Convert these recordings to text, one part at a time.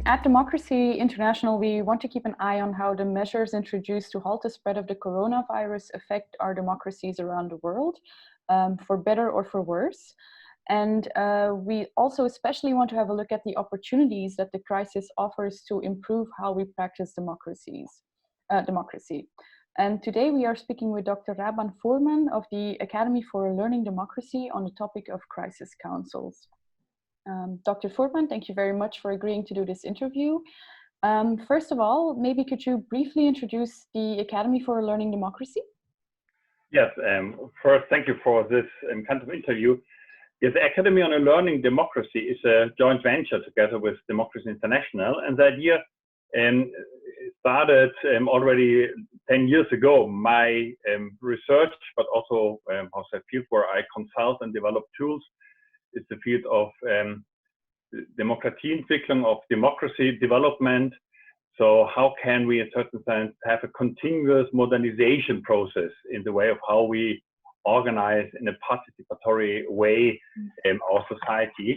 At Democracy International, we want to keep an eye on how the measures introduced to halt the spread of the coronavirus affect our democracies around the world, for better or for worse. And we also especially want to have a look at the opportunities that the crisis offers to improve how we practice democracy. And today we are speaking with Dr. Raban Foorman of the Academy for Learning Democracy on the topic of crisis councils. Dr. Foorman, thank you very much for agreeing to do this interview. First of all, maybe could you briefly introduce the Academy for Learning Democracy? Yes, first, thank you for this kind of interview. Yes, the Academy on Learning Democracy is a joint venture together with Democracy International, and the idea started already 10 years ago. My research, but also the field where I consult and develop tools, is the field of Demokratieentwicklung, of democracy development. So how can we, in a certain sense, have a continuous modernization process in the way of how we organize in a participatory way our society?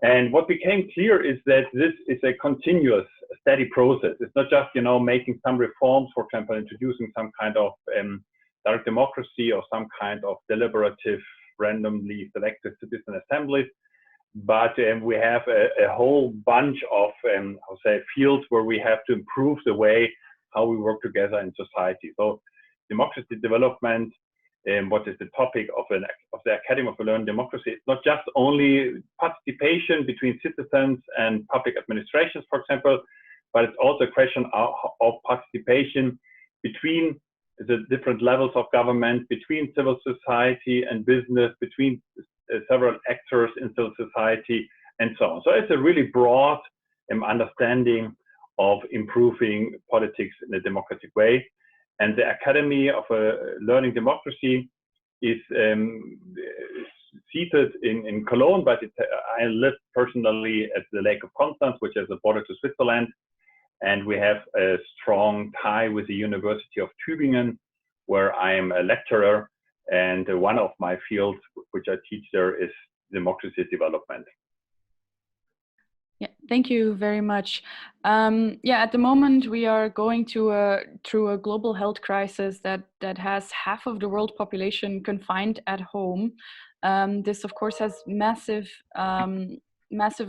And what became clear is that this is a continuous, steady process. It's not just, making some reforms, for example, introducing some kind of direct democracy or some kind of deliberative, randomly selected citizen assemblies, but we have a whole bunch of, fields where we have to improve the way how we work together in society. So democracy development, what is the topic of the Academy for Learning Democracy? It's not just only participation between citizens and public administrations, for example, but it's also a question of participation between the different levels of government, between civil society and business, between several actors in civil society, and so on. So it's a really broad understanding of improving politics in a democratic way. And the Academy of Learning Democracy is seated in Cologne, but I live personally at the Lake of Constance, which is a border to Switzerland. And we have a strong tie with the University of Tübingen, where I am a lecturer. And one of my fields, which I teach there, is democracy development. Yeah, thank you very much. At the moment we are going through a global health crisis that has half of the world population confined at home. This, of course, has massive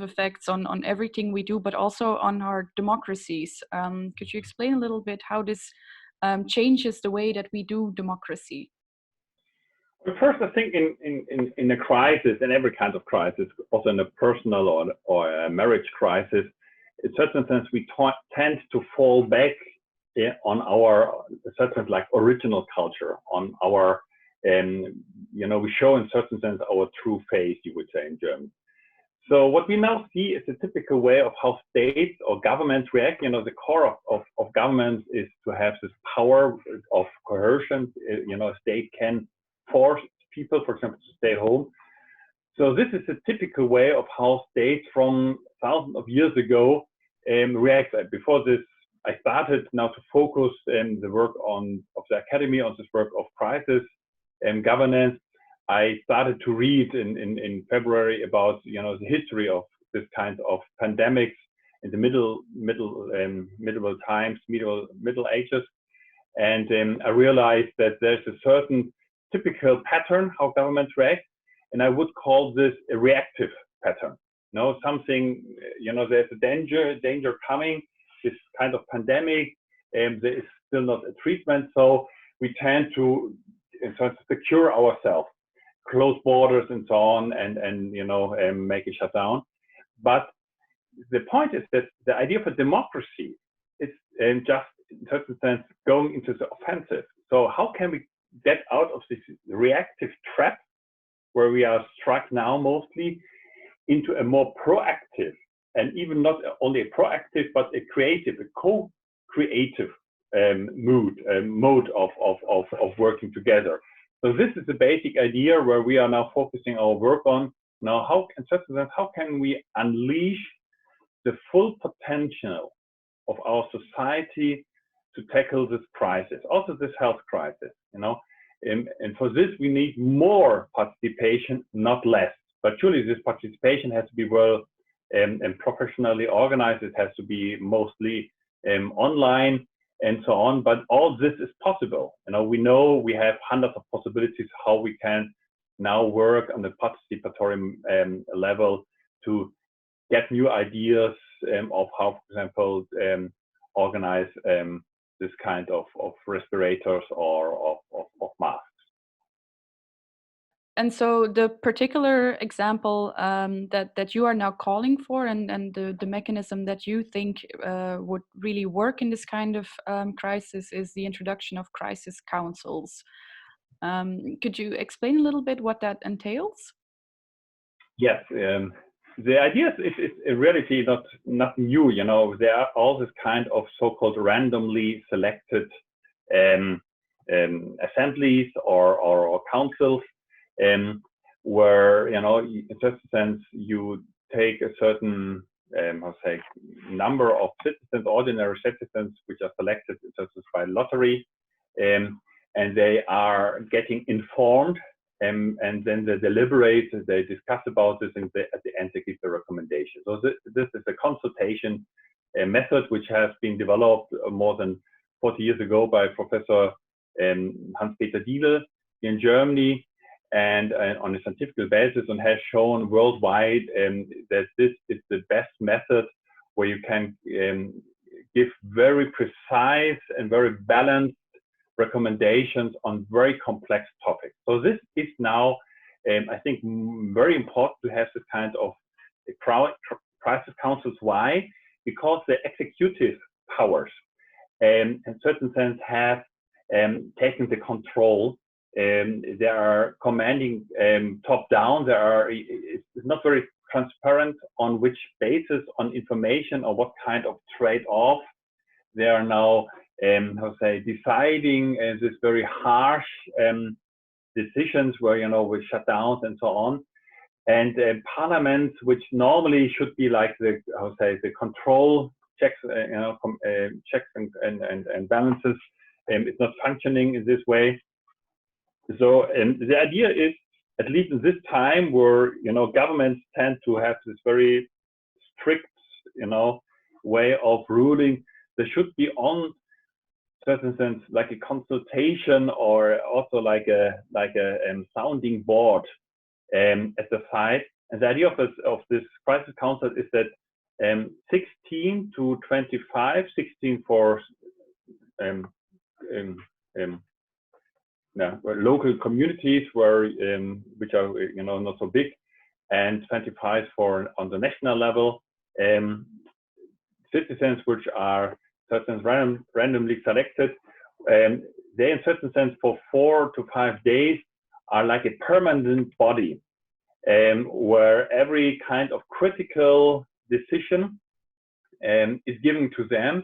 effects on everything we do, but also on our democracies. Could you explain a little bit how this changes the way that we do democracy? Well, first, I think in a crisis, in every kind of crisis, also in a personal or a marriage crisis, in a certain sense, we tend to fall back on our certain original culture, on our, we show in certain sense our true face, you would say in German. So what we now see is a typical way of how states or governments react. The core of governments is to have this power of coercion. A state can force people, for example, to stay home. So this is a typical way of how states from thousands of years ago react. Before this, I started now to focus the work of the Academy on this work of crisis and governance. I started to read in February about the history of this kind of pandemics in the Middle Ages, and I realized that there's a certain typical pattern how governments react, and I would call this a reactive pattern. Something, there's a danger coming, this kind of pandemic, and there is still not a treatment, so we tend to secure ourselves, close borders and so on, and make a shutdown. But the point is that the idea for democracy is just, in a certain sense, going into the offensive. So how can we get out of this reactive trap where we are struck now mostly into a more proactive, and even not only a proactive, but a creative, a co-creative mode of working together. So this is the basic idea where we are now focusing our work on. Now, how can we unleash the full potential of our society to tackle this crisis, also this health crisis, and for this we need more participation, not less. But surely this participation has to be well and professionally organized. It has to be mostly online and so on. But all this is possible. We know we have hundreds of possibilities how we can now work on the participatory level to get new ideas of how, for example, organize this kind of respirators or of masks. And so the particular example that you are now calling for, and the mechanism that you think would really work in this kind of crisis, is the introduction of crisis councils. Could you explain a little bit what that entails? Yes, the idea is in reality not new. There are all this kind of so-called randomly selected assemblies or councils, where in just a sense you take a certain number of citizens, ordinary citizens, which are selected just by lottery, and they are getting informed, and then they deliberate, they discuss about this, and at the end they give the recommendation. So this is a consultation method which has been developed more than 40 years ago by Professor Hans-Peter Diele in Germany, and on a scientific basis, and has shown worldwide that this is the best method where you can give very precise and very balanced recommendations on very complex topics. So this is now, I think, very important to have this kind of crisis councils. Why? Because the executive powers, in a certain sense, have taken the control. They are commanding top down. It's not very transparent on which basis, on information, or what kind of trade-off they are now deciding this very harsh decisions where with shutdowns and so on. And parliaments, which normally should be like the control checks, checks and balances, it's not functioning in this way. So the idea is, at least in this time where governments tend to have this very strict way of ruling, there should be on certain sense like a consultation, or also like a sounding board at the side. And the idea of this crisis council is that 16 to 25, 16 for local communities which are not so big, and 25 for on the national level, citizens which are certain randomly selected. They, in certain sense, for 4 to 5 days are like a permanent body, where every kind of critical decision is given to them,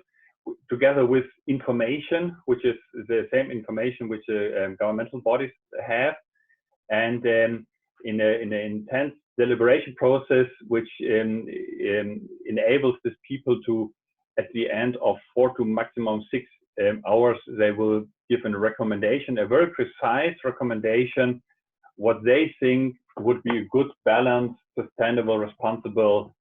together with information, which is the same information which governmental bodies have, and in an intense deliberation process, which enables these people to, at the end of 4 to maximum 6 hours, they will give a recommendation, a very precise recommendation, what they think would be a good, balanced, sustainable, responsible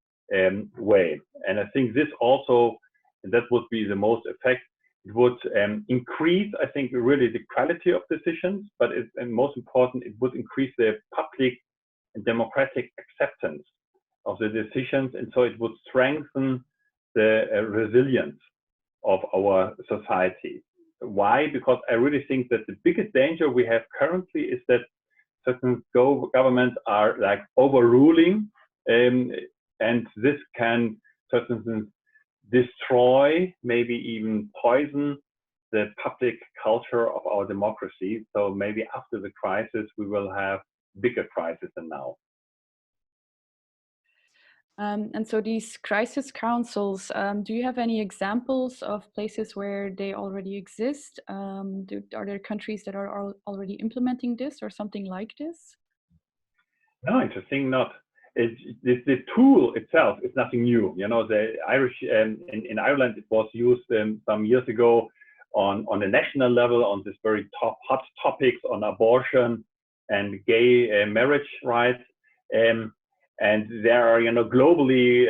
way. And I think this also, that would be the most effective. It would increase, I think, really the quality of decisions, but and most important, it would increase the public and democratic acceptance of the decisions, and so it would strengthen the resilience of our society. Why? Because I really think that the biggest danger we have currently is that certain governments are like overruling, and this can certainly destroy, maybe even poison the public culture of our democracy. So maybe after the crisis, we will have bigger crisis than now. And so these crisis councils, do you have any examples of places where they already exist? Are there countries that are already implementing this or something like this? No, interesting, not. The tool itself is nothing new. The Irish, in Ireland, it was used some years ago on a national level on this very hot topics on abortion and gay marriage rights. And there are, globally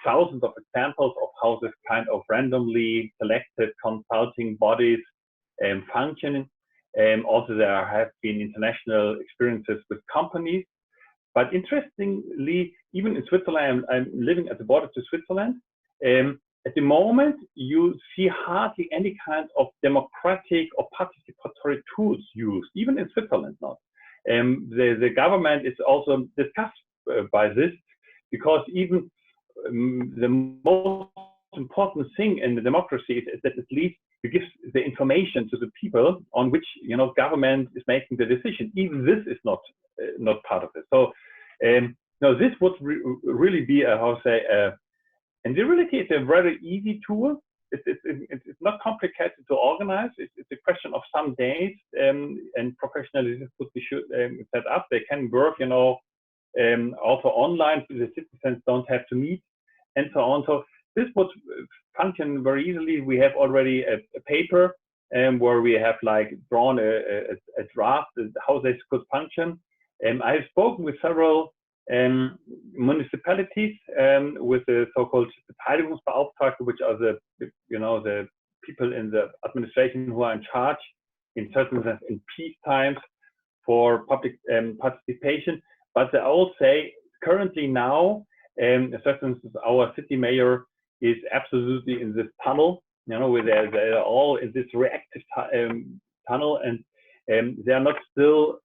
thousands of examples of how this kind of randomly selected consulting bodies function. Also, there have been international experiences with companies. But interestingly, even in Switzerland, I'm living at the border to Switzerland. At the moment, you see hardly any kind of democratic or participatory tools used, even in Switzerland now. The government is also discussed by this, because even the most important thing in the democracy is that at least you give the information to the people on which government is making the decision. Even this is not part of it. So no, this would really be and in reality it's a very easy tool. It's not complicated to organize. It's a question of some days, and professionally this could be set up. They can work, also online. The citizens don't have to meet, and so on. So this would function very easily. We have already a paper where we have drawn a draft how this could function. I've spoken with several municipalities with the so-called Beteiligungsbeauftragte, which are the people in the administration who are in charge, in certain sense, in peace times for public participation. But they all say currently now, in certain sense, our city mayor is absolutely in this tunnel. Where they're all in this reactive tunnel, and they are not still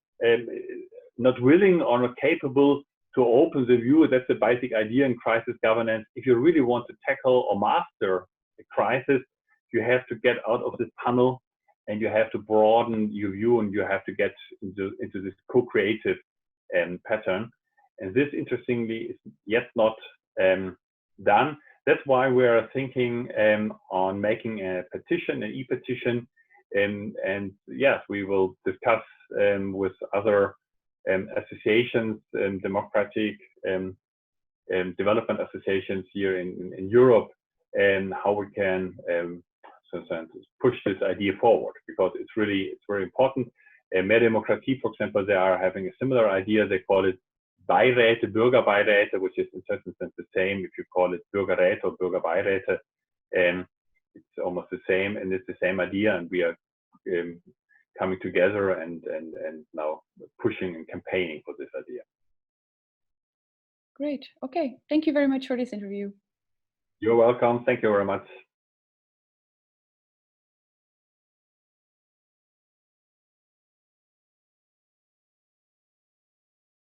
not willing or not capable to open the view. That's the basic idea in crisis governance. If you really want to tackle or master a crisis, you have to get out of this tunnel, and you have to broaden your view, and you have to get into this co-creative pattern. And this, interestingly, is yet not done. That's why we are thinking on making a petition, an e-petition, and yes, we will discuss with other associations, democratic development associations here in Europe, and how we can push this idea forward, because it's very important. Mehr Demokratie, for example, they are having a similar idea. They call it Beiräte, Bürgerbeiräte, which is in certain sense the same if you call it Bürgerräte or Bürgerbeiräte. It's almost the same, and it's the same idea, and we are coming together and now pushing and campaigning for this idea. Great. Okay. Thank you very much for this interview. You're welcome. Thank you very much.